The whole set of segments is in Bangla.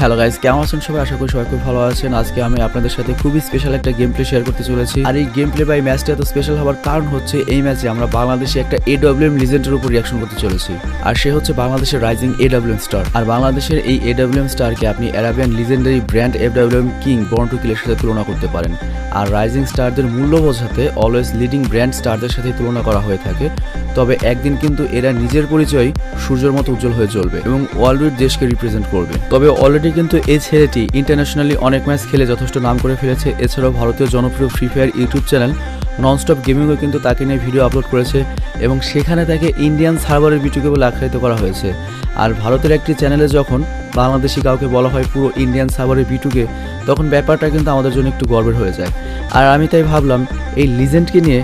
হ্যালো গাইস, কেমন আছেন সবাই? আশা করি সবাই খুব ভালো আছেন। আজকে আমি আপনাদের সাথে খুবই স্পেশাল একটা গেম প্লে শেয়ার করতে চলেছি। আর এই গেম প্লে বা এই ম্যাচটা এত স্পেশাল হওয়ার কারণ হচ্ছে এই ম্যাচে আমরা বাংলাদেশে একটা AWM লিজেন্ডের উপর রিঅ্যাকশন করতে চলেছি। আর সে হচ্ছে বাংলাদেশের রাইজিং AWM স্টার। আর বাংলাদেশের এই AWM স্টারকে আপনি Arabian legendary brand AWM king born to কিলের সাথে তুলনা করতে পারেন। আর রাইজিং স্টারদের মূল্য বোঝাতে অলওয়েজ লিডিং ব্র্যান্ড স্টারদের সাথে তুলনা করা হয়ে থাকে। তবে একদিন কিন্তু এরা নিজের পরিচয় সূর্যের মতো উজ্জ্বল হয়ে জ্বলবে এবং ওয়ার্ল্ড দেশকে রিপ্রেজেন্ট করবে। তবে অলরেডি কিন্তু এই ছেলেটি ইন্টারন্যাশনালি অনেক ম্যাচ খেলে যথেষ্ট নাম করে ফেলেছে। এছাড়াও ভারতীয় জনপ্রিয় free fire YouTube channel nonstop গেমিংও কিন্তু তাকে নিয়ে ভিডিও আপলোড করেছে এবং সেখানে তাকে ইন্ডিয়ান সার্ভারের বিটুকে বলে আখ্যায়িত করা হয়েছে। আর ভারতের একটি চ্যানেলে যখন বাংলাদেশি কাউকে বলা হয় পুরো ইন্ডিয়ান সার্ভারের বিটুকে, তখন ব্যাপারটা কিন্তু আমাদের জন্য একটু গর্বের হয়ে যায়। আর আমি তাই ভাবলাম এই লিজেন্ডকে নিয়ে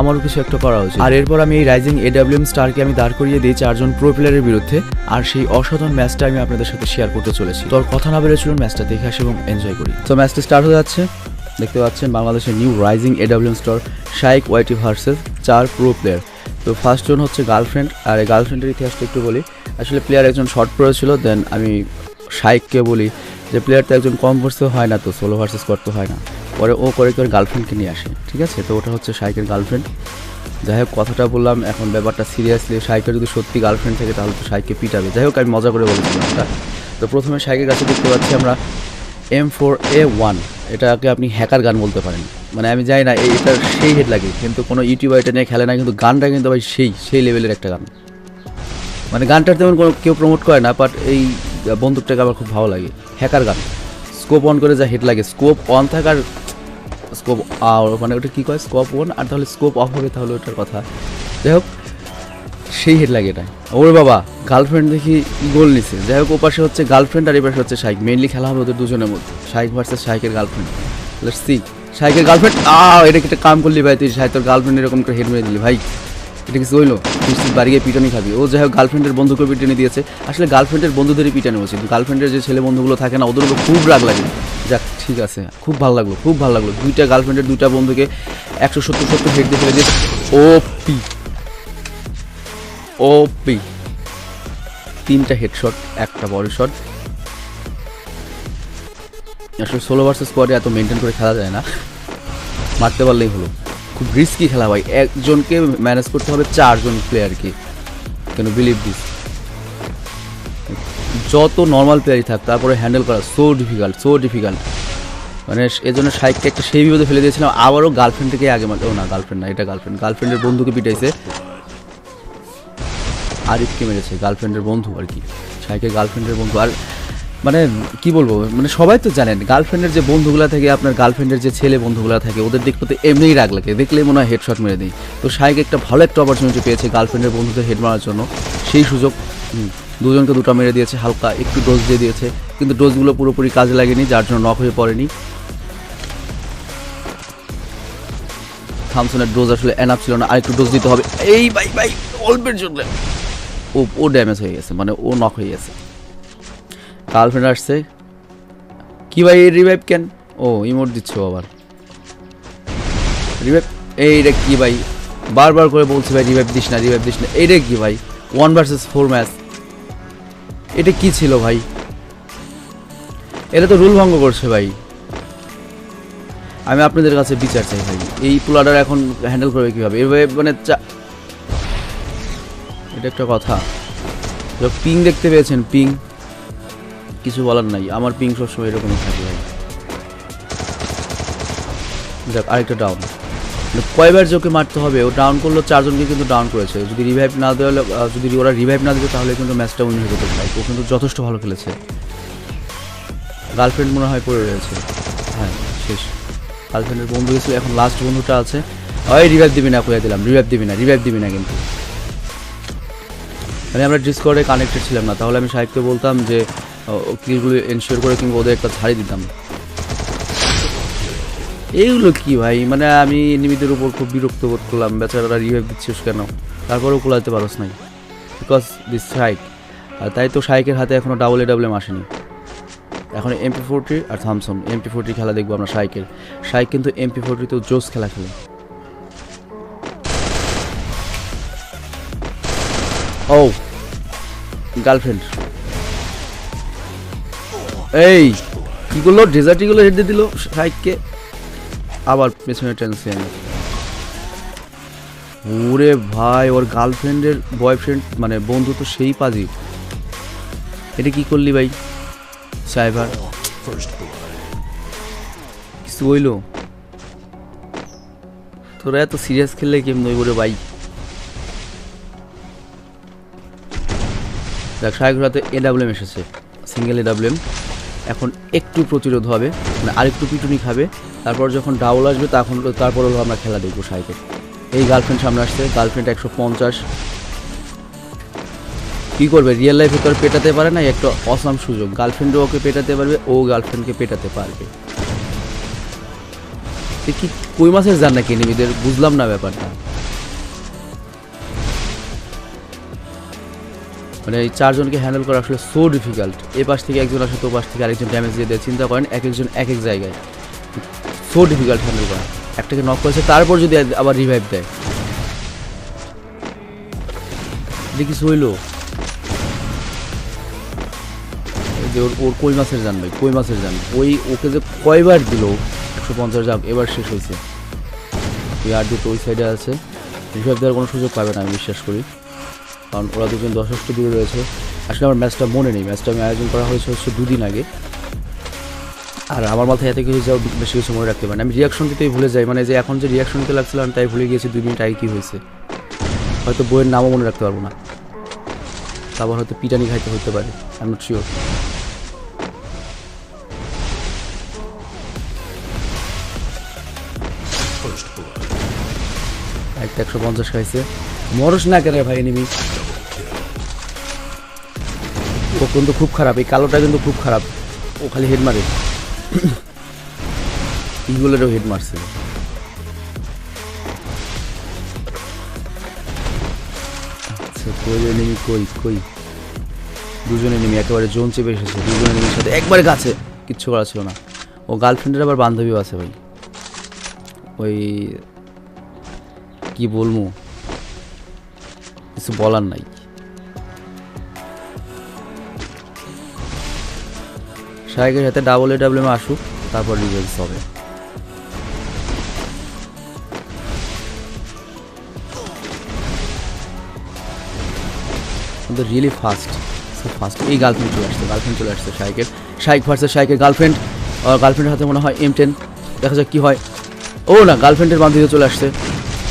আমারও কিছু একটা করা উচিত। আর এরপর আমি এই রাইজিং AWM স্টারকে আমি দাঁড় করিয়ে দিই 4 জন প্রো প্লেয়ারের বিরুদ্ধে। আর সেই অসাধারণ ম্যাচটা আমি আপনাদের সাথে শেয়ার করতে চলেছি। তোর কথা না বেড়ে চলুন ম্যাচটা দেখে আসি এবং এনজয় করি। তো ম্যাচটা স্টার্ট হয়ে যাচ্ছে। দেখতে পাচ্ছেন বাংলাদেশের নিউ রাইজিং AWM স্টার শাইক ওয়াইটি ভার্সেস 4 প্রো প্লেয়ার। তো ফার্স্ট জন হচ্ছে গার্লফ্রেন্ড। আর এই গার্লফ্রেন্ডের ইতিহাসটা একটু বলি। আসলে প্লেয়ার একজন শর্ট প্রো ছিল, দেন আমি শাইককে বলি যে প্লেয়ার তো একজন কম ভার্সেস হয় না, তো সোলো ভার্সেস করতে হয় না। পরে ও করে গার্লফ্রেন্ডকে নিয়ে আসে, ঠিক আছে? তো ওটা হচ্ছে শাইকের গার্লফ্রেন্ড। যাই হোক, কথাটা বললাম, এখন ব্যাপারটা সিরিয়াসলি। শাইকের যদি সত্যি গার্লফ্রেন্ড থাকে তাহলে তো শাইককে পিটাবে। যাই হোক, আমি মজা করে বলেছিলাম এটা। তো প্রথমে শাইকের কাছে দেখতে পাচ্ছি আমরা M4A1। এটাকে আপনি হ্যাকার গান বলতে পারেন। মানে আমি জানি না এটার সেই হেড লাগে, কিন্তু কোনো ইউটিউবার এটা নিয়ে খেলে না, কিন্তু গানটা কিন্তু ভাই সেই লেভেলের একটা গান। মানে গানটার তেমন কোনো কেউ প্রমোট করে না, বাট এই বন্দুকটাকে আমার খুব ভালো লাগে। হ্যাকার গান, স্কোপ অন করে যা হেড লাগে, স্কোপ অন থাকার স্কোপ মানে ওটা কী কয়, স্কোপ অন আর তাহলে স্কোপ অফ হবে, তাহলে ওটার কথা। যাই হোক, সেই হেড লাগে এটা। ওরে বাবা, গার্লফ্রেন্ড দেখি গোল নিছে। যাই হোক, ওপাশে হচ্ছে গার্লফ্রেন্ড আর এপাশে হচ্ছে শাইক। মেইনলি খেলা হবে ওদের দুজনের মধ্যে, শাইক ভার্সেস শাইকের গার্লফ্রেন্ড। Let's see. শাইকের গার্লফ্রেন্ড, এটা একটা কাম করলি ভাই, তুই শাইক তোর গার্লফ্রেন্ড এরকম করে হেড মেরে দিলি ভাই, এটা কিছু হইলো? তুই বাড়ি গিয়ে পিটানি খাবি। ও যাই হোক, গার্লফ্রেন্ডের বন্ধুকে পিটানি দিয়েছে। আসলে গার্লফ্রেন্ডের বন্ধুদেরই পিটানি উচিত। গার্লফ্রেন্ডের যে ছেলে বন্ধুগুলো থাকে না, ওদের উপর খুব রাগ লাগে। যাক, ঠিক আছে, খুব ভালো লাগলো। দুইটা গার্লফ্রেন্ডের দুইটা বন্ধুকে 170 হেড দিয়ে ফেলে দিয়েছে। ওপি 3টা হেডশট, একটা বড় শট। আসলে সোলো ভার্সেস স্কোয়াডে এত মেনটেন করে খেলা যায় না, মারতে পারলেই হলো। খুব রিস্কি খেলা ভাই, একজনকে ম্যানেজ করতে হবে 4 জন প্লেয়ারকে। কেন বিলিভ দিস, যত নর্মাল প্লেয়ারই থাক তারপরে হ্যান্ডেল করা সো ডিফিকাল্ট। মানে এজন্য শাইককে একটা সেই বিপদে ফেলে দিয়েছিলাম। আবারও গার্লফ্রেন্ড থেকে আগে ও না, গার্লফ্রেন্ড না, এটা গার্লফ্রেন্ডের বন্ধুকে পিটাইছে। আরিফকে মেরেছে, গার্লফ্রেন্ডের বন্ধু আর কি, শাইকের গার্লফ্রেন্ডের বন্ধু। আর মানে কি বলবো, মানে সবাই তো জানেন গার্লফ্রেন্ডের যে বন্ধুগুলো থাকে, আপনার গার্লফ্রেন্ডের যে ছেলে বন্ধুগুলো থাকে, ওদের দেখতে এমনিই রাগ লাগে, দেখলেই মনে হয় হেডশট মেরে দিই। তো শাইক একটা ভালো একটা অপরচুনিটি পেয়েছে গার্লফ্রেন্ডের বন্ধুদের হেড মারার জন্য। সেই সুযোগ দুজনকে দুটো মেরে দিয়েছে, হালকা একটু ডোজ দিয়ে দিয়েছে, কিন্তু ডোজগুলো পুরোপুরি কাজে লাগেনি, যার জন্য নক হয়ে পড়েনি। থামসনের ডোজ আসলে এনাফ ছিল না, আরেকটু ডোজ দিতে হবে। এই ভাই অল্পের জন্য ও ড্যামেজ হয়ে গেছে, মানে ও নক হয়ে গেছে। গার্লফ্রেন্ড আসছে কি ভাই, এই রিভাইভ কেন? ও ইমোট দিচ্ছ আবার, রিভাইভ। এইটা কি ভাই, বারবার করে বলছি ভাই রিভাইভ দিস না। এইটা কি ভাই, 1 ভার্সেস 4 ম্যাচ, এটা কি ছিল ভাই? এটা তো রুল ভঙ্গ করছে ভাই। আমি আপনাদের কাছে বিচার চাই ভাই, এই প্লেয়ার এখন হ্যান্ডেল করবে কীভাবে এভাবে? মানে এটা একটা কথা। পিং দেখতে পেয়েছেন, পিং কিছু বলার নাই, আমার পিং সবসময় এরকমই থাকে ভাই। দেখ, আরেকটা ডাউন। কয়বার ওকে মারতে হবে? ও ডাউন করলো, 4 জনকে কিন্তু ডাউন করেছে। যদি রিভাইভ না দেওয়া, যদি ওরা রিভাইভ না দিত তাহলে কিন্তু ম্যাচটা উইন হয়ে যেত ভাই। ও কিন্তু যথেষ্ট ভালো খেলেছে। গার্লফ্রেন্ড মনে হয় পড়ে রয়েছে, হ্যাঁ শেষ। গার্লফ্রেন্ডের বন্ধু গেছিল, এখন লাস্ট বন্ধুটা আছে। ওই রিভাইভ দিবি না, কয়ে দিলাম রিভাইভ দিবি না কিন্তু। মানে আমরা ডিসকর্ডে কানেক্টেড ছিলাম না, তাহলে আমি সাহেবকে বলতাম যে কিলগুলো এনশিওর করে কিংবা ওদের একটা ছাড়ি দিতাম। এইগুলো কি ভাই, মানে আমি এনিমিদের উপর খুব বিরক্ত বোধ করলাম। বেচারারা রিভাইভ দিচ্ছিস কেন? তারপরেও কোলাতে পারস নাই, বিকজ দিস শাইক। আর তাই তো শাইকের হাতে এখনও AWM আসেনি। এখন MP40 আর থামসন। MP40 খেলা দেখবো আমরা শাইকের। শাইক কিন্তু MP40 তেও জোস খেলা খেলে। ও গার্লফ্রেন্ড এই কি করলো, ডেজার্ট ইগল হেড দিয়ে দিল শাইককে, আবার পেছনে টেনছে আমি। ওরে ভাই, ওর গার্লফ্রেন্ডের বয়ফ্রেন্ড মানে বন্ধু তো সেই পাজি। এটা কি করলি ভাই সাইবার, কিছু বইলো? তোরা এত সিরিয়াস খেললে কেমন হইব রে ভাই? দেখ সাইঘোড়াতে AWM এসেছে, সিঙ্গেল AWM। এখন একটু প্রতিরোধ হবে, মানে আরেকটু পিটুনি খাবে, তারপর যখন ডাবল আসবে তারপর হলো আমরা খেলা দেখবো সাইকেল। এই গার্লফ্রেন্ড সামনে আসছে, গার্লফ্রেন্ড 150। কী করবে, রিয়েল লাইফে তো আর পেটাতে পারে না, একটা অসাম সুযোগ। গার্লফ্রেন্ডও ওকে পেটাতে পারবে, ও গার্লফ্রেন্ডকে পেটাতে পারবে। কি কই মাছের জান নাকি এনিমিদের, বুঝলাম না ব্যাপারটা। মানে এই চারজনকে হ্যান্ডেল করা আসলে সো ডিফিকাল্ট। এ পাশ থেকে একজন আসে, তো পাশ থেকে আরেকজন ড্যামেজ দিয়ে দেয়। চিন্তা করেন এক একজন এক এক জায়গায়, সো ডিফিকাল্ট হ্যান্ডেল করা। একটাকে নক করেছে, তারপর যদি আবার রিভাইভ দেয়, কিছু হইলো। যে ওর কই মাছের জান ভাই, কই মাছের জান। ওকে যে কয়বার দিল 150 জাপ, এবার শেষ হয়েছে। ওই আর দুটো ওই সাইডে আছে, রিভাইভ দেওয়ার কোনো সুযোগ পাবে না আমি বিশ্বাস করি, কারণ ওরা দুজন যথেষ্ট দূরে রয়েছে। আসলে আমার ম্যাচটা মনে নেই, ম্যাচটা আমি আয়োজন করা হয়েছে 2 দিন আগে, আর আমার মাথায় এত কিছু যাও বেশি কিছু মনে রাখতে পারি না। আমি রিয়াকশন দিতেই ভুলে যাই, মানে যে এখন যে রিয়াকশন দিতে লাগছিলাম তাই ভুলে গিয়েছি 2 মিনিট আগে কী হয়েছে। হয়তো বইয়ের নামও মনে রাখতে পারবো না, তারপর হয়তো পিটানি খাইতে হতে পারে, আই এম নট শিওর। একটা 150 খাইছে, মরস না কেন ভাই এনিমি। ও কিন্তু খুব খারাপ, এই কালোটা কিন্তু খুব খারাপ, ও খালি হেড মারে। ইগুলোরও হেড মারছে। আচ্ছা কই এনিমি, কই দুজন এনিমি একেবারে জোন চেপে এসেছে, দুজন এনিমির সাথে একবারে কাছে, কিচ্ছু করা ছিল না। ও গার্লফ্রেন্ডের আবার বান্ধবীও আছে ভাই, ওই কি বলবো, কিছু বলার নাই। শাইকের সাথে ডাবল AWM আসুক, তারপর রিভেলস হবে। কিন্তু রিয়েলি ফাস্ট, এই গার্লফ্রেন্ড চলে আসছে শাইকের। শাইক ভার্সেস শাইকের গার্লফ্রেন্ড, আর গার্লফ্রেন্ডের হাতে মনে হয় M10, দেখা যাক কি হয়। ও না, গার্লফ্রেন্ডের বান্ধবী চলে আসছে।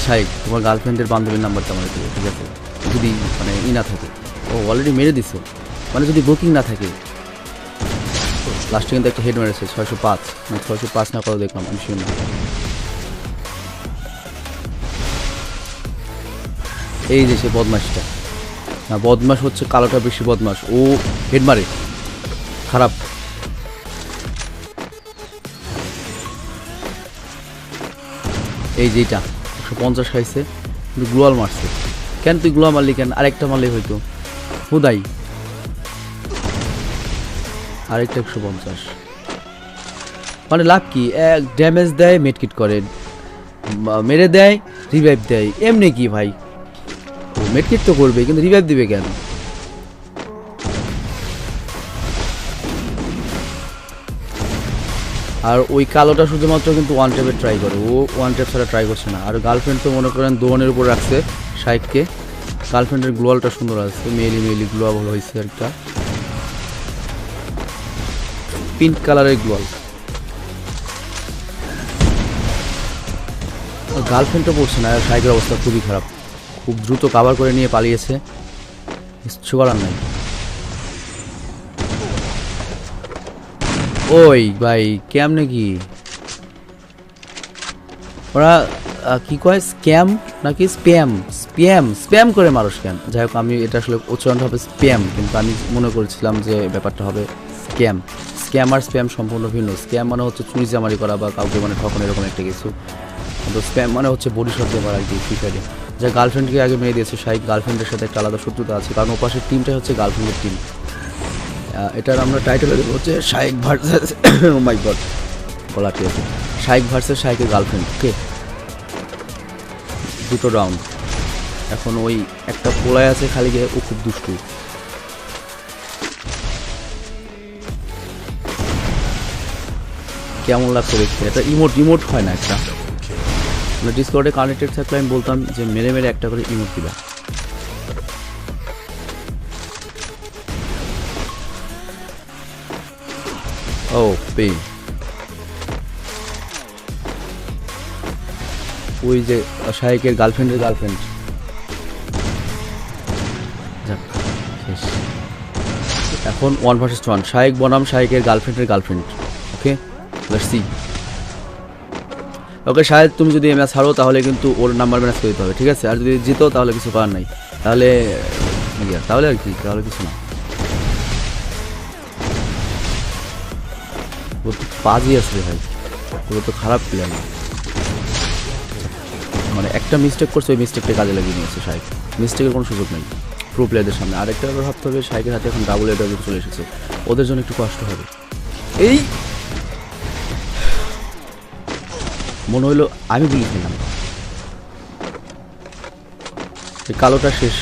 শাইক, তোমার গার্লফ্রেন্ডের বান্ধবীর নাম্বারটা আমার দিও, ঠিক আছে? যদি মানে না থাকে, ও অলরেডি মেরে দিছো, মানে যদি বুকিং না থাকে। লাস্টে কিন্তু একটা হেড মেরেছে 605, মানে 605 না কত দেখলাম আমি, শিওর না। এই যে সে বদমাসটা, না বদমাস হচ্ছে কালোটা বেশি বদমাস, ও হেড মারে, খারাপ। এই যে এটা 150 খাইছে, কিন্তু গ্লোয়াল মারছে। কেন তুই গ্লোয়াল মারলি কেন? আরেকটা মারলেই হয়তো। হুদাই আরেকটা 150, মানে লাভ কি? এক ড্যামেজ দেয়, মেডকিট করে, মেরে দেয়, রিভাইভ দেয়, এমনি কি ভাই? মেডকিট তো করবে, কিন্তু রিভাইভ দিবে কেন? আর ওই কালোটা শুধুমাত্র কিন্তু ওয়ান ট্যাপে ট্রাই করে, ও ওয়ান ট্যাপ ছাড়া ট্রাই করছে না। আর গার্লফ্রেন্ড তো মনে করেন দোয়ানের উপর রাখছে শাইককে। গার্লফ্রেন্ডের গ্লোয়ালটা সুন্দর আছে, মেলি গ্লোয়াল হয়েছে, একটা পিঙ্ক কালারের গ্লোয়াল। গার্লফ্রেন্ডটা পড়ছে না, শাইকের অবস্থা খুবই খারাপ, খুব দ্রুত কাভার করে নিয়ে পালিয়েছে, কিছু করার নাই। ওই ভাই কেমনে কি ওরা কি কয়, স্ক্যাম নাকি স্প্যাম করে মানুষ কেন? যাই হোক, আমি এটা আসলে উচ্চারণটা হবে স্প্যাম, কিন্তু আমি মনে করেছিলাম যে ব্যাপারটা হবে স্ক্যাম আর স্প্যাম সম্পূর্ণ ভিন্ন। স্ক্যাম মানে হচ্ছে চুরি জামারি করা বা কাউকে মানে ঠকানো, এরকম একটা কিছু, কিন্তু স্প্যাম মানে হচ্ছে বডি শট দেওয়ার আর কি। ঠিক আছে, যা গার্লফ্রেন্ডকে আগে মেরে দিয়েছে শাইক, গার্লফ্রেন্ডের সাথে একটা আলাদা শত্রুতা আছে, কারণ ওপাশের টিমটাই হচ্ছে গার্লফ্রেন্ডের টিম। এটার আমরা টাইটেল হচ্ছে শাইক ভার্সেস ও মাই গড বলা ঠিক আছে, শাইক ভার্সেস শাইকের গার্লফ্রেন্ড। ওকে, দুটো রাউন্ড। এখন ওই একটা পোলায় আছে খালি গিয়ে, ও খুব দুষ্টু। কেমন লাগছে দেখতে, এটা ইমোট ইমোট হয় না একটা, মানে ডিসকর্ডে কানেক্টেড থাকলে আমি বলতাম যে মেরে মেরে একটা করে ইমোট দিবা। ও পে ওই যে শায়েকের গার্লফ্রেন্ডের গার্লফ্রেন্ড, শেষ। এখন 1 vs 1 শায়েক বনাম শায়েকের গার্লফ্রেন্ডের girlfriend. Okay let's see. Okay Shaik, তুমি যদি ম্যাচ হারো তাহলে কিন্তু ওর নাম্বার ম্যানেজ করে দিতে হবে, ঠিক আছে? আর যদি জিতো তাহলে কিছু করার নাই, তাহলে তাহলে আর কি, তাহলে কিছু না। ও তো পাজি আসবে ভাই, ওগুলো তো খারাপ প্লেয়ার না, মানে একটা মিস্টেক করছে, ওই মিস্টেকটা কাজে লাগিয়ে নিয়েছে শায়েক, মিস্টেকের কোনো সুযোগ নেই প্রো প্লেয়ারদের সামনে। আরেকটা ব্যাপার ভাবতে হবে, শায়েকের হাতে এখন ডাবল এডাবল চলে এসেছে, ওদের জন্য একটু কষ্ট হবে। এই মনে হইলো আমি গুলি খেলাম, এই কালোটা শেষ,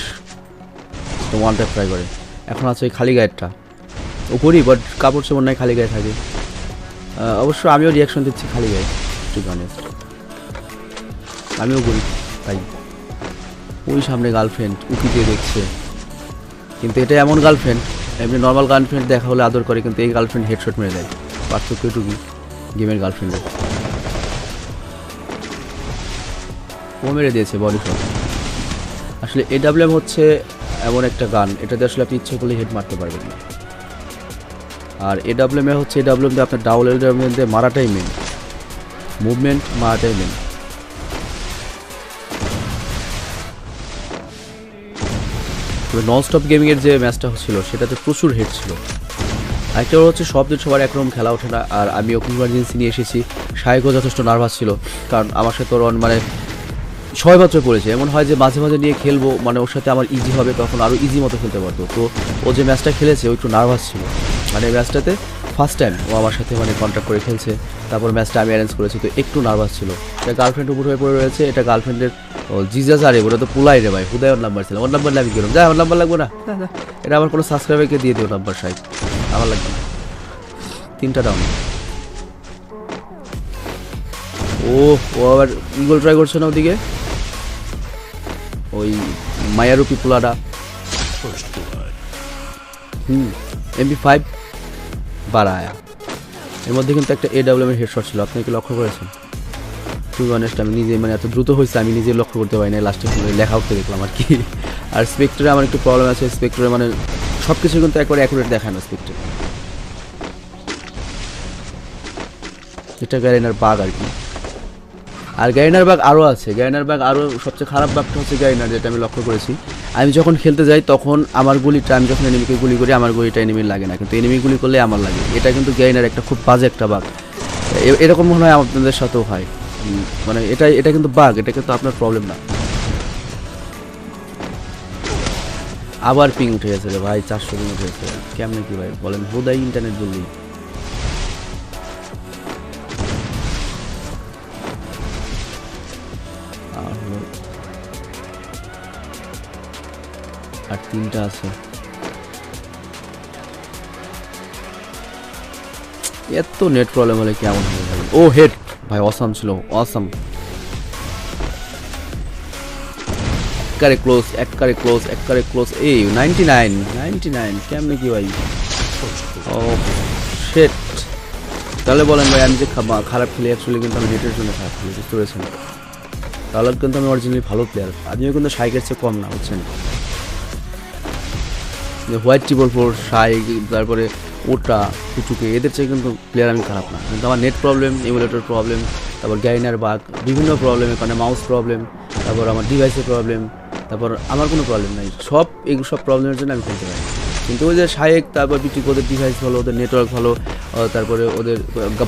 ওয়ান ট্যাপ ট্রাই করে। এখন আছে ওই খালি গায়েরটা, ও করি বাট কাপড় চোপড় নাই, খালি গায়ে থাকে। অবশ্য আমিও রিয়াকশন দিচ্ছি খালি গায়ে, টু বি অনেস্ট, আমিও করি তাই। ওই সামনে গার্লফ্রেন্ড উকি দিয়ে দেখছে, কিন্তু এটা এমন গার্লফ্রেন্ড, এমনি নর্মাল গার্লফ্রেন্ড দেখা হলে আদর করে, কিন্তু এই গার্লফ্রেন্ড হেডশট মেরে দেয়। পার্থক্য এটুকুই গেমের গার্লফ্রেন্ডের। ও মেরে দিয়েছে বডি শট। আসলে এডাব্লিউএম হচ্ছে এমন একটা গান, এটাতে আসলে আপনি ইচ্ছে করলে হেড মারতে পারবেন না। আর এডাব্লিউএম হচ্ছে, এডাব্লিউএম দিয়ে আপনার ডাবল এডাব্লিউএম দিয়ে মারাটাই মেন, মুভমেন্ট মারাটাই মেন। তবে নন স্টপ গেমিংয়ের যে ম্যাচটা হচ্ছিল সেটাতে প্রচুর হেড ছিল। আরেকটা হচ্ছে সব দিন সবার একরকম খেলা ওঠে না, আর আমি ওকে ইমার্জেন্সি নিয়ে এসেছি। শায়েকও যথেষ্ট নার্ভাস ছিল, কারণ আমার সাথে ওর মানে ছয় মাত্র পড়েছে। এমন হয় যে মাঝে মাঝে নিয়ে খেলবো, মানে ওর সাথে আমার ইজি হবে, তখন আরও ইজি মতো খেলতে পারতো। তো ও যে ম্যাচটা খেলেছে ও একটু নার্ভাস ছিল, মানে ম্যাচটাতে ফার্স্ট টাইম ও আমার সাথে মানে কন্ট্যাক্ট করে খেলছে, তারপর ম্যাচটা আমি অ্যারেঞ্জ করেছি, তো একটু নার্ভাস ছিল। এটা গার্লফ্রেন্ড উপর হয়ে পড়ে রয়েছে, এটা গার্লফ্রেন্ডের জিজাস, আরে ওটা তো পুলাই রে ভাই, হুদায় ওর নাম্বার ছিল, ওর নাম্বার আমি কিরম যাই, আমার নাম্বার লাগবে না, এটা আমার কোনো সাবস্ক্রাইবারকে দিয়ে দিও নাম্বার, সাইড আমার লাগবে না। 3টা ডাউন। ও আবার ইগল ট্রাই করছে না ওদিকে, ওই মায়ারূপী পোলাটা। MP5 বাড়ায়া, এর মধ্যে কিন্তু একটা AWM এর হেডশট ছিল, আপনি কি লক্ষ্য করেছেন? টু বি অনেস্ট আমি নিজে মানে এত দ্রুত হয়েছে আমি নিজে লক্ষ্য করতে পারি না, লাস্টে লেখা উঠতে দেখলাম আর কি। আর স্পেক্টরে আমার একটু প্রবলেম আছে, স্পেক্টরে মানে সব কিছু কিন্তু একবার অ্যাকুরেট দেখায় না স্পেক্টরে, এটা গ্যারেনার বাগ আর কি। আর গ্যারেনার বাগ আরও আছে, গ্যারেনার বাগ আরও সবচেয়ে খারাপ বাগটা হচ্ছে গ্যারেনার, যেটা আমি লক্ষ্য করেছি। আমি যখন খেলতে যাই তখন আমার গুলিটা, আমি যখন এনিমিকে গুলি করি আমার গুলিটা এনিমির লাগে না, কিন্তু এনিমি গুলি করলে আমার লাগে। এটা কিন্তু গ্যারেনার একটা খুব বাজে একটা বাগ, এরকম মনে হয় আপনাদের সাথেও হয়, মানে এটা কিন্তু বাগ, এটা কিন্তু আপনার প্রবলেম না। আবার পিং উঠে গেছে রে ভাই, 400 পিং উঠে গেছে, কেমনে কি ভাই বলেন, বোধহয় ইন্টারনেট বললি। আর 3টা আছে, এত নেট প্রবলেম হলে কেমন হবে ভাই। ও হেড ভাই, অসাম ছিল, অসাম। একবারে ক্লোজ, একবারে ক্লোজ, একবারে ক্লোজ। এই 99 কেমনে কি ভাই? ও শিট। তাহলে বলেন ভাই, আমি যে খারাপ খেলি, অ্যাকচুয়ালি কিন্তু আমি নেটের জন্য খারাপ খেলি, বুঝতে পেরেছেন? তাহলে কিন্তু আমি অরিজিনালি ভালো প্লেয়ার, আমিও কিন্তু শাইকের চেয়ে কম না, বুঝছেন? হোয়াইট ট্রিপল ফোর, শাইক, তারপরে ওটা কুচুকে, এদের চেয়ে কিন্তু প্লেয়ার আমি খারাপ না, কিন্তু আমার নেট প্রবলেম, এমুলেটর প্রবলেম, তারপর গ্যারিনার বাগ, বিভিন্ন প্রবলেমের কারণে মাউস প্রবলেম, তারপর আমার ডিভাইসের প্রবলেম, তারপর আমার কোনো প্রবলেম নাই, এগুলো সব প্রবলেমের জন্য আমি খেলতে পারি। কিন্তু ওই যে শায়েক, তারপর বিটিক, ওদের ডিভাইস ভালো, ওদের নেটওয়ার্ক ভালো, তারপরে ওদের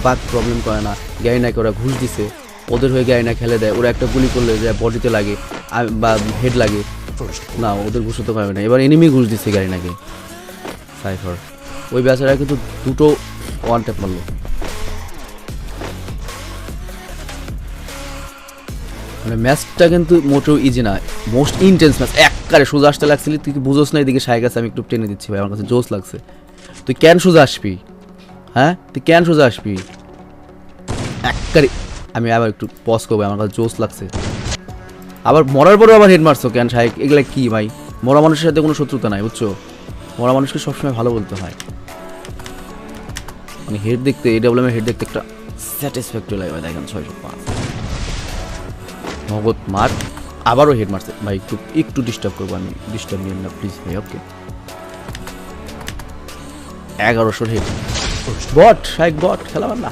বাগ প্রবলেম করে না। গ্যারিনাকে ওরা ঘুষ দিছে, ওদের হয়ে গ্যারিনা খেলে দেয়, ওরা একটা গুলি করলে যা বডিতে লাগে বা হেড লাগে না, ওদের ঘুষ তো পাবে না। এবার এনিমি ঘুষ দিচ্ছে গ্যারিনাকে, সাইফার ওই বেচারা কিন্তু দুটো ওয়ান ট্যাপ মারলো। মানে ম্যাচটা কিন্তু মোটেও ইজি না, মোস্ট ইন্টেন্স ম্যাচ। একবারে সোজা আসতে লাগছিলি, তুই কি বুঝোস না? এদিকে শায়েক আছে, আমি একটু টেনে দিচ্ছি ভাই, আমার কাছে জোস লাগছে। তুই কেন সোজা আসবি? হ্যাঁ, তুই কেন সোজা আসবি? একবারে আমি আবার একটু পজ করবো, আমার কাছে জোস লাগছে। আবার মরার পরেও আবার হেড মারছো কেন শাইক? এগুলা কি ভাই? মরা মানুষের সাথে কোনো শত্রুতা নাই বুঝছো, মরা মানুষকে সবসময় ভালো বলতে হয়। মানে হেড দেখতে, AWM এর হেড দেখতে একটা স্যাটিসফ্যাক্টরি লাগে ভাই। দেখেন 605 নগদ মার, আবারও হেড মারছে ভাই। একটু ডিস্টার্ব করবো আমি, ডিস্টার্ব নিন না প্লিজ ভাই। ওকে 1100 হেড। বট শাইক, বট খেলাবার না,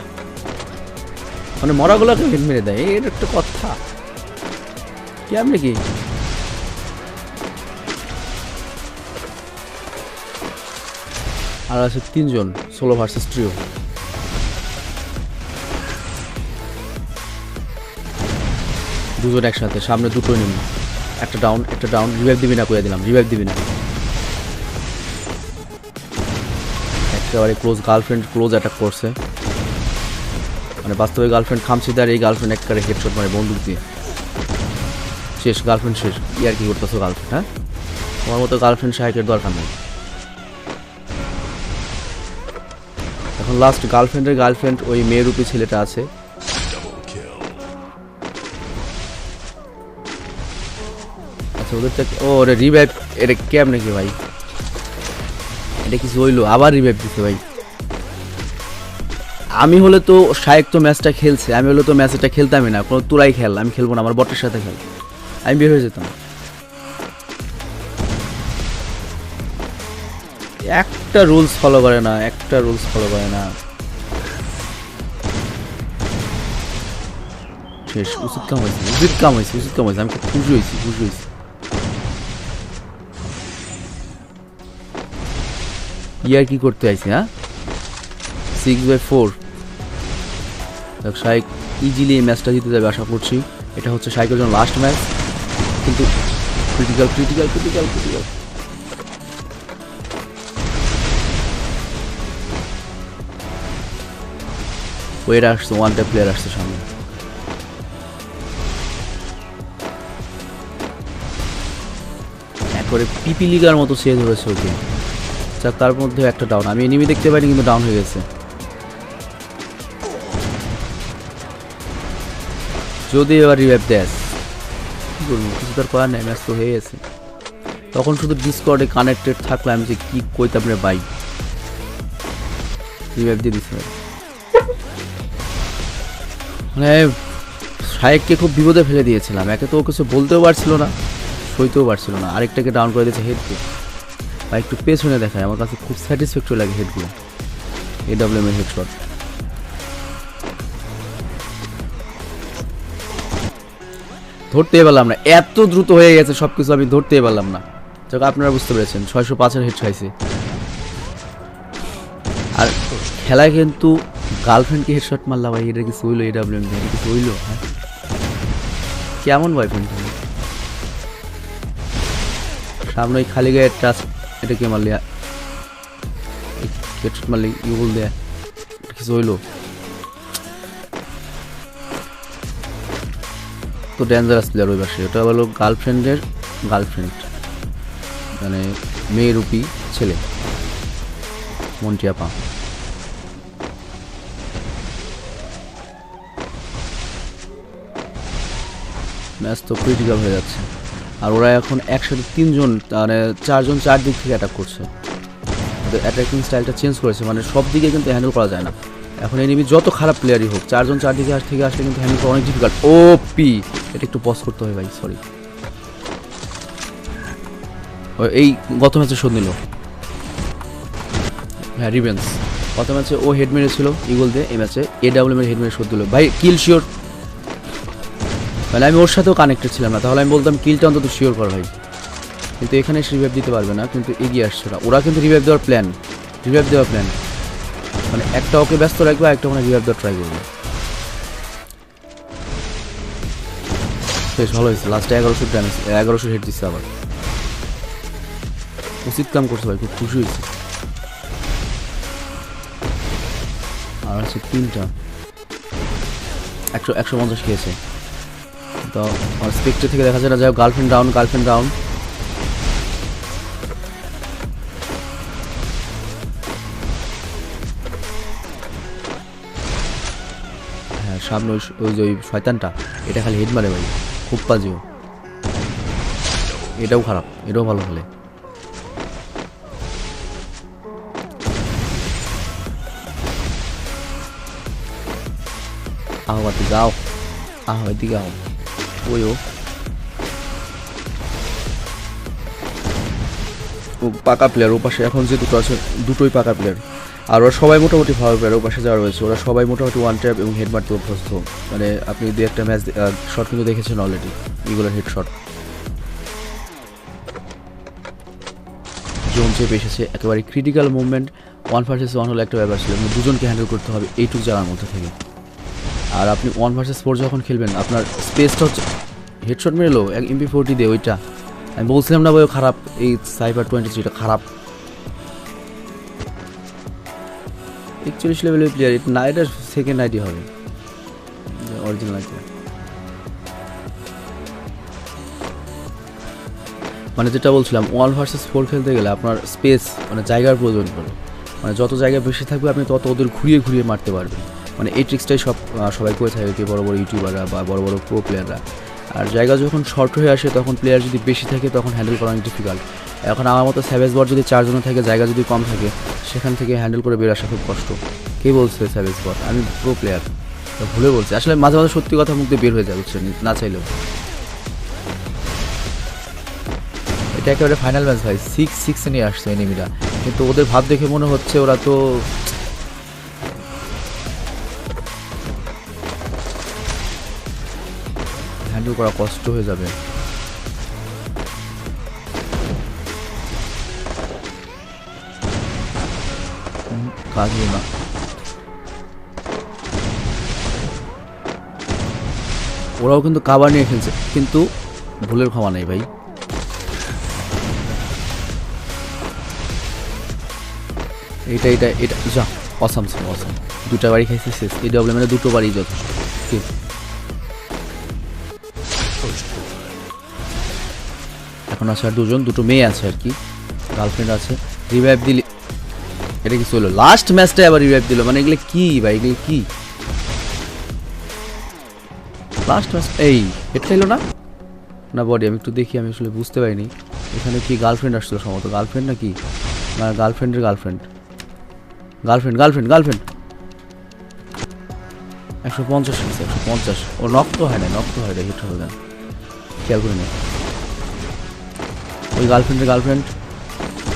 মানে মরাগুলোকে হেড মেরে দেয়, এর একটা কথা কি? আপনি কি আর আছে 3 জন সোলো ভার্সেস ট্রিও। দুজন একসাথে, সামনে দুটো নিন, একটা ডাউন, একটা ডাউন। রিভাইভ দিবি না কইয়া দিলাম, রিভাইভ দিবি না। একেবারে ক্লোজ, গার্লফ্রেন্ড ক্লোজ অ্যাটাক করছে, মানে বাস্তবে গার্লফ্রেন্ড খামচিদার, এই গার্লফ্রেন্ড একেবারে হেডশট মানে বন্দুক দিয়ে শেষ। গার্লফ্রেন্ড শেষ। আর কি করতেছো গার্লফ্রেন্ড? হ্যাঁ, তোমার মতো গার্লফ্রেন্ড শাইকের দরকার নেই। এখন লাস্ট গার্লফ্রেন্ডের গার্লফ্রেন্ড ওই মেয়েরূপী ছেলেটা আছে। আচ্ছা ওদের ও ওরে রিভাইভ, এটা ক্যাম নাকি ভাই? এটা কিছু হইলো, আবার রিভাইভ দিতে ভাই। আমি হলে তো শায়েক তো ম্যাচটা খেলছে, আমি হলে তো ম্যাচটা খেলতামই না। কোনো তোরাই খেল, আমি খেলবো না, আমার বটের সাথে খেল, আমি বের হয়ে যেতাম। একটা রুলস ফলো করে না, একটা রুলস ফলো করে না। শেষ। উচিত কাম হয়েছে, উচিত কাম হয়েছে, উচিত কাম হয়েছে। আমি খুব খুশি হয়েছি, খুশি হয়েছি। ইয়ার কি করতে আইছি? হ্যাঁ 6/4। শাইক ইজিলি এই ম্যাচটা জিতে যাবে আশা করছি। এটা হচ্ছে শাইকের জন্য লাস্ট ম্যাচ, কিন্তু ক্রিটিক্যাল ক্রিটিক্যাল ক্রিটিক্যাল ক্রিটিক্যাল। ওয়ের আসছে, ওয়ান ট্যাপ প্লেয়ার আসছে সামনে। একবারে পিপি লিগার মতো সে ধরেছে ওকে। তার মধ্যে একটা ডাউন, আমি এনিমি দেখতে পাইনি কিন্তু ডাউন হয়ে গেছে। যদি এবার রিভাইভ দেয় কি করবো, কিছু তার করার নেই, ম্যাচ তো হয়ে গেছে। তখন শুধু ডিসকর্ডে কানেক্টেড থাকলে আমি যে কি কইতাম রে ভাই। রিভাইভ দিয়ে দিচ্ছে মানে শায়েককে খুব বিপদে ফেলে দিয়েছিলাম। একে তো ও কিছু বলতেও পারছিল না, সইতেও পারছিল না, আরেকটাকে ডাউন করে দিয়েছে হেডকে। বা একটু পেছনে দেখায়, আমার কাছে খুব স্যাটিসফ্যাক্টরি লাগে হেডগুলো, AWM এর হেডশট। ধরতেই পারলাম না, এত দ্রুত হয়ে গেছে সবকিছু, আমি ধরতেই পারলাম না। যাক আপনারা বুঝতে পেরেছেন, 605-এর হেড খাইছে। আর খেলায় কিন্তু গার্লফ্রেন্ডকে হেডশট মারলাম ভাই, এটা কিছু হইলো? AWM এটা কিছু হইলো? হ্যাঁ কেমন বয়ফ্রেন্ড তুমি? সামনে ওই খালি গায়ে টাচ, এটা কে মারলি? হেডশট মারলি ই বল দেয়া, কিছু হইলো? তো ডেঞ্জারাস প্লেয়ার ওই পাশে, ওটা হলো গার্লফ্রেন্ডের গার্লফ্রেন্ড, মানে মেয়েরূপী ছেলে, মন্টিয়াপা। ম্যাচ তো ক্রিটিক্যাল হয়ে যাচ্ছে। আর ওরা এখন একসাথে 3 জন, মানে 4 জন 4 দিক থেকে অ্যাটাক করছে। ওদের অ্যাটাকিং স্টাইলটা চেঞ্জ করেছে, মানে সব দিকে কিন্তু হ্যান্ডেল করা যায় না। এখন এনিমি যত খারাপ প্লেয়ারই হোক, 4 জন 4 দিকে থেকে আসলে কিন্তু হ্যান্ডেল করা অনেক ডিফিকাল্ট। ওপি, এটা একটু পজ করতে হয় ভাই, সরি। এই গত ম্যাচে শোধ নিল, হ্যাঁ রিভেন্স। গত ম্যাচে ও হেড মেরেছিল ইগল দিয়ে, এই ম্যাচে AWM এর হেড মেরে শোধ দিল ভাই। কিল শিওর, মানে আমি ওর সাথেও কানেক্টেড ছিলাম না, তাহলে আমি বলতাম কিলটা অন্তত শিওর কর ভাই। কিন্তু এখানে রিভাইভ দিতে পারবে না, কিন্তু এগিয়ে আসছে না। ওরা কিন্তু রিভাইভ দেওয়ার প্ল্যান, মানে একটা ওকে ব্যস্ত রাখবে, একটা মানে রিভাইভ দেওয়ার ট্রাই করবে। বেশ ভালো হয়েছে, লাস্টে 1100 ড্যামেজ, 1100 হেড দিচ্ছে আবার। উচিত কাম করছে ভাই, খুব খুশি হয়েছে। আর আছে 3টা, 150 খেয়েছে। তো স্পেক্টর থেকে দেখা যায় না, যাই হোক গার্লফ্রেন্ড ডাউন, গার্লফ্রেন্ড ডাউন। হ্যাঁ সামনে ওই যে ওই শয়তানটা, এটা খালি হেড মারে ভাই, খুব বাজেও। এটাও খারাপ, এটাও ভালো খেলে। আহ বাতি যাও, আহ এদিকে আও। ওই ও পাকা প্লেয়ার, ও পাশে এখন যে দুটো আছে দুটোই পাকা প্লেয়ার। আর ওরা সবাই মোটামুটি ভালো প্লেয়ার, ও পাশে যাওয়া রয়েছে ওরা সবাই মোটামুটি ওয়ান ট্যাপ এবং হেড মারতে অভ্যস্ত। মানে আপনি দু একটা ম্যাচ শট কিন্তু দেখেছেন অলরেডি, এগুলোর হেড শট। জোন চেপে এসেছে, একেবারে ক্রিটিক্যাল মুভমেন্ট, 1 vs 1 হলে একটা ব্যাপার ছিল, এবং দুজনকে হ্যান্ডেল করতে হবে এইটুকু জানার মধ্যে থেকে। আর আপনি 1 vs 4 যখন খেলবেন, আপনার স্পেসটা হচ্ছে হেডশট মেরেলো MP40 দিয়ে, ওইটা আমি বলছিলাম না ভাই খারাপ, এই সাইবার 23টা খারাপ। 41 লেভেলের প্লেয়ার, এটা না, এটা সেকেন্ড আইডি হবে, অরিজিনাল আইডি। মানে যেটা বলছিলাম, 1 vs 4 খেলতে গেলে আপনার স্পেস মানে জায়গার প্রয়োজন পড়ে। মানে যত জায়গা বেশি থাকবে আপনি তত ওদের ঘুরিয়ে ঘুরিয়ে মারতে পারবেন। মানে এই ট্রিক্সটাই সবাই করে থাকে, কি বড় বড় ইউটিউবাররা বা বড় বড় প্রো প্লেয়াররা। আর জায়গা যখন শর্ট হয়ে আসে তখন প্লেয়ার যদি বেশি থাকে তখন হ্যান্ডেল করা অনেক ডিফিকাল্ট। এখন আমার মতো স্যাভেজ বট যদি 4 জনে থাকে, জায়গা যদি কম থাকে, সেখান থেকে হ্যান্ডেল করে বের আসা খুব কষ্ট। কে বলছে স্যাভেজ বট? আমি প্রো প্লেয়ার, ভুলে বলছি। আসলে মাঝে মাঝে সত্যি কথা মুখ দিয়ে বের হয়ে যায়, বুঝছেন, না চাইলেও। এটা একেবারে ফাইনাল ম্যাচ ভাই, 6-6 নিয়ে আসছে এনিমিরা, কিন্তু ওদের ভাব দেখে মনে হচ্ছে ওরা তো হ্যান্ডেল করা কষ্ট হয়ে যাবে। কাজও না, ওরাও কিন্তু কাভার নিয়ে খেলছে, কিন্তু ভুলের ক্ষমা নেই ভাই। এটা এটা এটা যা অসাম ছিল, অসাম। দুটা বাড়ি খাইছে শেষ, এই ডব্লিউ মানে দুটো বাড়ি যথেষ্ট। ঠিক, এখন আছে আর দুজন, দুটো মেয়ে আছে আর কি, গার্লফ্রেন্ড আছে। রিভাইভ দিলি, এটা কি চলো লাস্ট ম্যাচটাই আবার রিভাইভ দিল, মানে এগুলো কি ভাই, এগুলো কি লাস্ট ম্যাচ? এই এটা এলো না না বডি, আমি একটু দেখি, আমি আসলে বুঝতে পারিনি। এখানে কি গার্লফ্রেন্ড আসছিল সম্ভবত, গার্লফ্রেন্ড নাকি না গার্লফ্রেন্ডের গার্লফ্রেন্ড, গার্লফ্রেন্ড গার্লফ্রেন্ড গার্লফ্রেন্ড 150 150। ও নক তো হয় না, নক তো হয় না, হিট হবে না, খেয়াল করি না। ওই গার্লফ্রেন্ডের গার্লফ্রেন্ড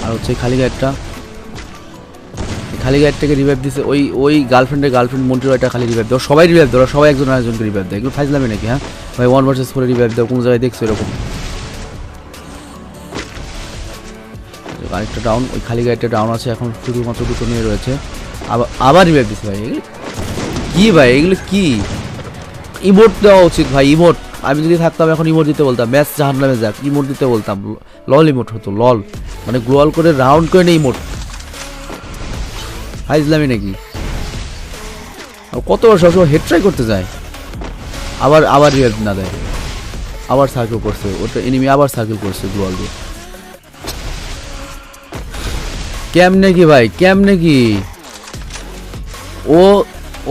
আর হচ্ছে খালি গাইডটা, খালি গাইডটাকে রিভাইভ দিছে। ওই গার্লফ্রেন্ডের গার্লফ্রেন্ড মন্টিরয়টা খালি রিভাইভ দেয়, সবাই রিভাইভ দেয়, সবাই একজন আরেকজনকে রিভাইভ দেয়। এগুলো ফাইজলামি নাকি? হ্যাঁ ভাই, 1 vs 4 রিভাইভ দেয়, কোনো জায়গায় দেখছো এরকম? আরেকটা ডাউন, ওই খালি গাইডটা ডাউন আছে, এখন শুধুমাত্র দুটো নিয়ে রয়েছে। আবার রিভাইভ দিচ্ছে ভাই, এগুলো কি ভাই, এগুলো কি? ইমোট দেওয়া উচিত ভাই, ইমোট। আমি যদি থাকতাম এখন ইমোট দিতে বলতাম, ম্যাচ জাহান্নামে যাক, ইমোট দিতে বলতাম, লল ইমোট হতো, লল মানে গ্লোয়াল করে রাউন্ড করে নেই ইমোট। ফাইজলামি নাকি? কত সবসময় হেড ট্রাই করতে যায়, আবার রিভাইভ না দেয়, আবার সার্কেল করছে ওটা এনিমি, আবার সার্কেল করছে গ্লোয়াল দিয়ে। কেমনে কি ভাই, কেমনে কি?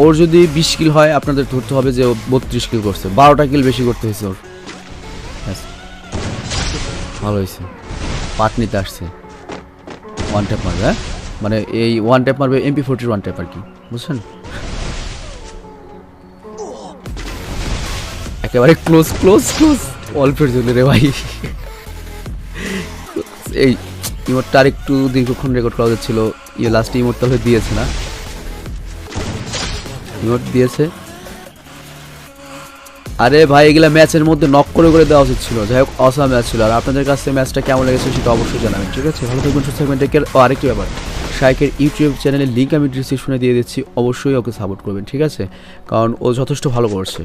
ওর যদি 20 কিল হয়, আপনাদের ধরতে হবে যে ও 32 কিল করছে, 12টা কিল বেশি করতে হয়েছে ওর। ভালো হয়েছে, পার্ট নিতে আসছে। ওয়ান ট্যাপ মারবে, হ্যাঁ মানে এই ওয়ান ট্যাপ মারবে, MP40 ওয়ান ট্যাপ আর কি, বুঝছেন? একেবারে ক্লোজ ক্লোজ ক্লোজ, অল্পের জন্য রে ভাই। এই ইমোটটা আর একটু দীর্ঘক্ষণ রেকর্ড করা ছিল, লাস্ট ইমোটটা হয়ে দিয়েছে না, ইমোট দিয়েছে। আরে ভাই এগুলা ম্যাচের মধ্যে নক করে করে দেওয়া উচিত ছিল। যাই হোক, অসাম ম্যাচ ছিল। আর আপনাদের কাছে ম্যাচটা কেমন লেগেছে সেটা অবশ্যই জানাবেন, ঠিক আছে? ভালো থাকবেন, সুস্থ থাকবেন, টেক কেয়ার। ও আরেকটি ব্যাপার, শাইকের ইউটিউব চ্যানেলের লিঙ্ক আমি ডিসক্রিপশনে দিয়ে দিচ্ছি, অবশ্যই ওকে সাপোর্ট করবেন, ঠিক আছে? কারণ ও যথেষ্ট ভালো করছে।